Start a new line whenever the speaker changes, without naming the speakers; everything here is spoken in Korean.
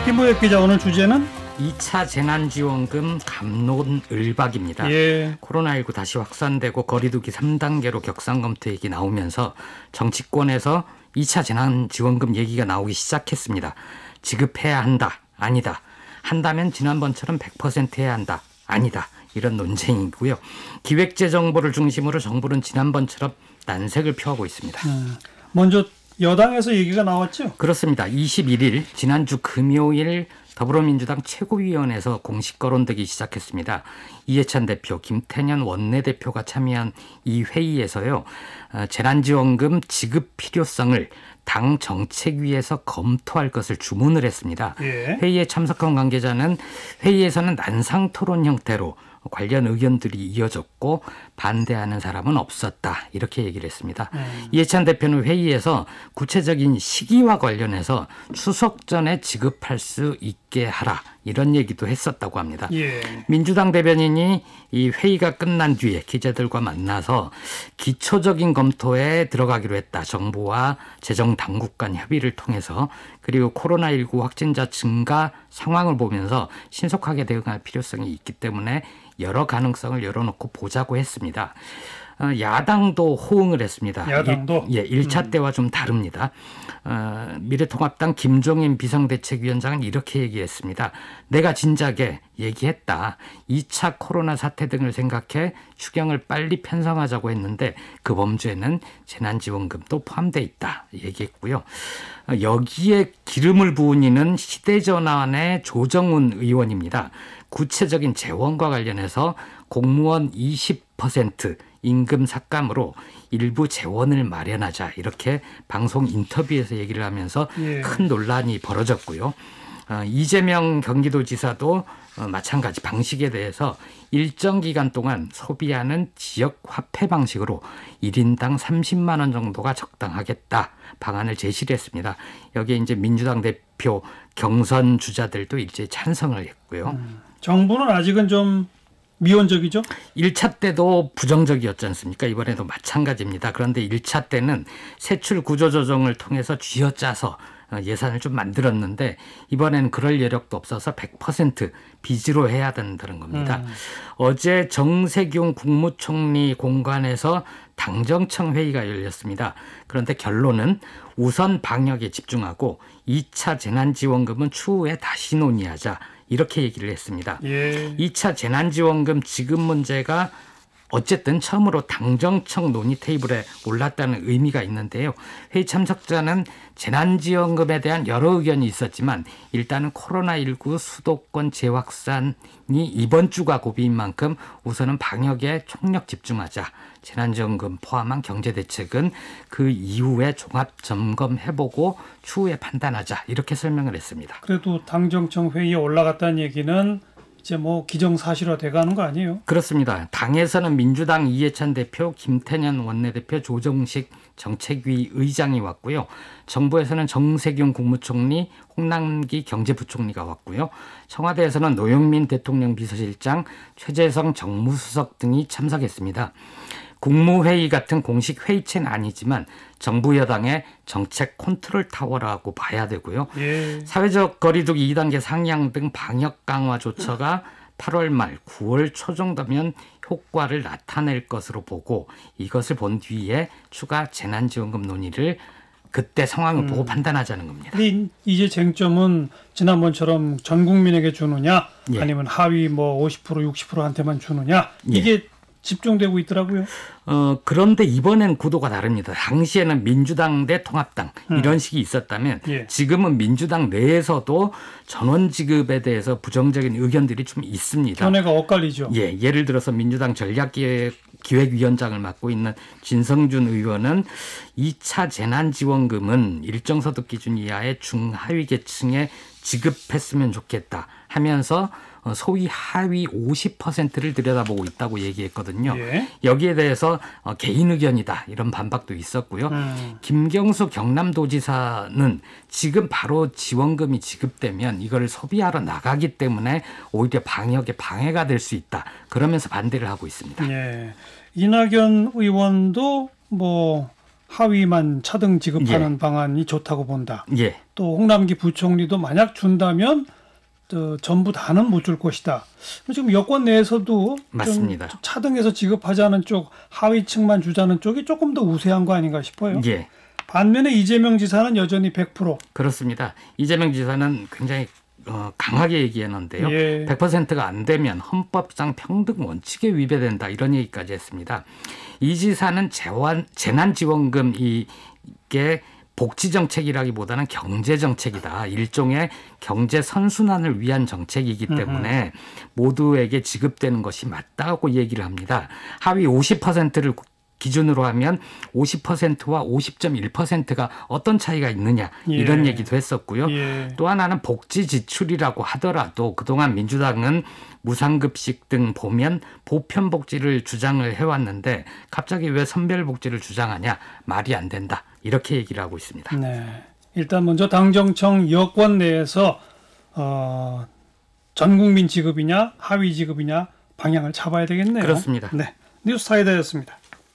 김보혁 기자, 오늘 주제는
2차 재난지원금 갑론을박입니다.
예.
코로나19 다시 확산되고 거리두기 3단계로 격상검토 얘기 나오면서 정치권에서 2차 재난지원금 얘기가 나오기 시작했습니다. 지급해야 한다, 아니다. 한다면 지난번처럼 100% 해야 한다, 아니다. 이런 논쟁이고요. 기획재정부를 중심으로 정부는 지난번처럼 난색을 표하고 있습니다.
먼저 여당에서 얘기가 나왔죠?
그렇습니다. 21일 지난주 금요일 더불어민주당 최고위원회에서 공식 거론되기 시작했습니다. 이해찬 대표, 김태년 원내대표가 참여한 이 회의에서요. 재난지원금 지급 필요성을 당 정책위에서 검토할 것을 주문을 했습니다.
예.
회의에 참석한 관계자는 회의에서는 난상토론 형태로 관련 의견들이 이어졌고 반대하는 사람은 없었다, 이렇게 얘기를 했습니다. 이해찬 대표는 회의에서 구체적인 시기와 관련해서 추석 전에 지급할 수 있게 하라, 이런 얘기도 했었다고 합니다.
예.
민주당 대변인이 이 회의가 끝난 뒤에 기자들과 만나서 기초적인 검토에 들어가기로 했다. 정부와 재정당국 간 협의를 통해서. 그리고 코로나19 확진자 증가 상황을 보면서 신속하게 대응할 필요성이 있기 때문에 여러 가능성을 열어놓고 보자고 했습니다. 야당도 호응을 했습니다.
야당도?
1차 때와 좀 다릅니다. 미래통합당 김종인 비상대책위원장은 이렇게 얘기했습니다. 내가 진작에 얘기했다. 2차 코로나 사태 등을 생각해 추경을 빨리 편성하자고 했는데 그 범주에는 재난지원금도 포함되어 있다, 얘기했고요. 여기에 기름을 부은 이는 시대전환의 조정훈 의원입니다. 구체적인 재원과 관련해서 공무원 20% 임금 삭감으로 일부 재원을 마련하자, 이렇게 방송 인터뷰에서 얘기를 하면서 큰 논란이 벌어졌고요. 이재명 경기도지사도 마찬가지 방식에 대해서 일정 기간 동안 소비하는 지역 화폐 방식으로 1인당 30만 원 정도가 적당하겠다 방안을 제시를 했습니다. 여기에 이제 민주당 대표 경선 주자들도 이제 찬성을 했고요.
정부는 아직은 좀 미온적이죠?
1차 때도 부정적이었지 않습니까? 이번에도 마찬가지입니다. 그런데 1차 때는 세출 구조조정을 통해서 쥐어짜서 예산을 좀 만들었는데 이번에는 그럴 여력도 없어서 100% 빚으로 해야 된다는 겁니다. 어제 정세균 국무총리 공관에서 당정청 회의가 열렸습니다. 그런데 결론은 우선 방역에 집중하고 2차 재난지원금은 추후에 다시 논의하자, 이렇게 얘기를 했습니다.
예.
2차 재난지원금 지급 문제가 어쨌든 처음으로 당정청 논의 테이블에 올랐다는 의미가 있는데요. 회의 참석자는 재난지원금에 대한 여러 의견이 있었지만 일단은 코로나19 수도권 재확산이 이번 주가 고비인 만큼 우선은 방역에 총력 집중하자. 재난지원금 포함한 경제대책은 그 이후에 종합 점검해보고 추후에 판단하자, 이렇게 설명을 했습니다.
그래도 당정청 회의에 올라갔다는 얘기는 이제 뭐 기정사실화 돼가는 거 아니에요?
그렇습니다. 당에서는 민주당 이해찬 대표, 김태년 원내대표, 조정식 정책위 의장이 왔고요. 정부에서는 정세균 국무총리, 홍남기 경제부총리가 왔고요. 청와대에서는 노영민 대통령 비서실장, 최재성 정무수석 등이 참석했습니다. 국무회의 같은 공식 회의체는 아니지만 정부 여당의 정책 컨트롤 타워라고 봐야 되고요.
예.
사회적 거리두기 2단계 상향 등 방역 강화 조처가 8월 말 9월 초 정도면 효과를 나타낼 것으로 보고 이것을 본 뒤에 추가 재난지원금 논의를 그때 상황을 보고 판단하자는 겁니다.
근데 이제 쟁점은 지난번처럼 전 국민에게 주느냐,
예.
아니면 하위 뭐 50% 60%한테만 주느냐, 이게 집중되고 있더라고요.
그런데 이번엔 구도가 다릅니다. 당시에는 민주당 대 통합당 이런 식이 있었다면 지금은 민주당 내에서도 전원 지급에 대해서 부정적인 의견들이 좀 있습니다.
견해가 엇갈리죠.
예를 들어서 민주당 전략기획위원장을 맡고 있는 진성준 의원은 2차 재난지원금은 일정소득 기준 이하의 중하위 계층에 지급했으면 좋겠다 하면서 소위 하위 50%를 들여다보고 있다고 얘기했거든요.
예.
여기에 대해서 개인 의견이다, 이런 반박도 있었고요. 김경수 경남도지사는 지금 바로 지원금이 지급되면 이걸 소비하러 나가기 때문에 오히려 방역에 방해가 될 수 있다, 그러면서 반대를 하고 있습니다.
예. 이낙연 의원도 뭐 하위만 차등 지급하는 방안이 좋다고 본다.
예.
또 홍남기 부총리도 만약 준다면 전부 다는 못 줄 것이다. 지금 여권 내에서도
맞습니다.
좀 차등해서 지급하자는 쪽, 하위층만 주자는 쪽이 조금 더 우세한 거 아닌가 싶어요.
예.
반면에 이재명 지사는 여전히 100%.
그렇습니다. 이재명 지사는 굉장히 강하게 얘기했는데요.
예.
100%가 안 되면 헌법상 평등 원칙에 위배된다 이런 얘기까지 했습니다. 이 지사는 재난지원금 이게 복지 정책이라기보다는 경제 정책이다. 일종의 경제 선순환을 위한 정책이기 때문에 모두에게 지급되는 것이 맞다고 얘기를 합니다. 하위 50%를 기준으로 하면 50%와 50.1%가 어떤 차이가 있느냐 이런
예.
얘기도 했었고요.
예.
또 하나는 복지 지출이라고 하더라도 그동안 민주당은 무상급식 등 보면 보편복지를 주장을 해왔는데 갑자기 왜 선별복지를 주장하냐 말이 안 된다 이렇게 얘기를 하고 있습니다.
네. 일단 먼저 당정청 여권 내에서 전 국민 지급이냐 하위 지급이냐 방향을 잡아야 되겠네요.
그렇습니다.
네. 뉴스 사이다였습니다.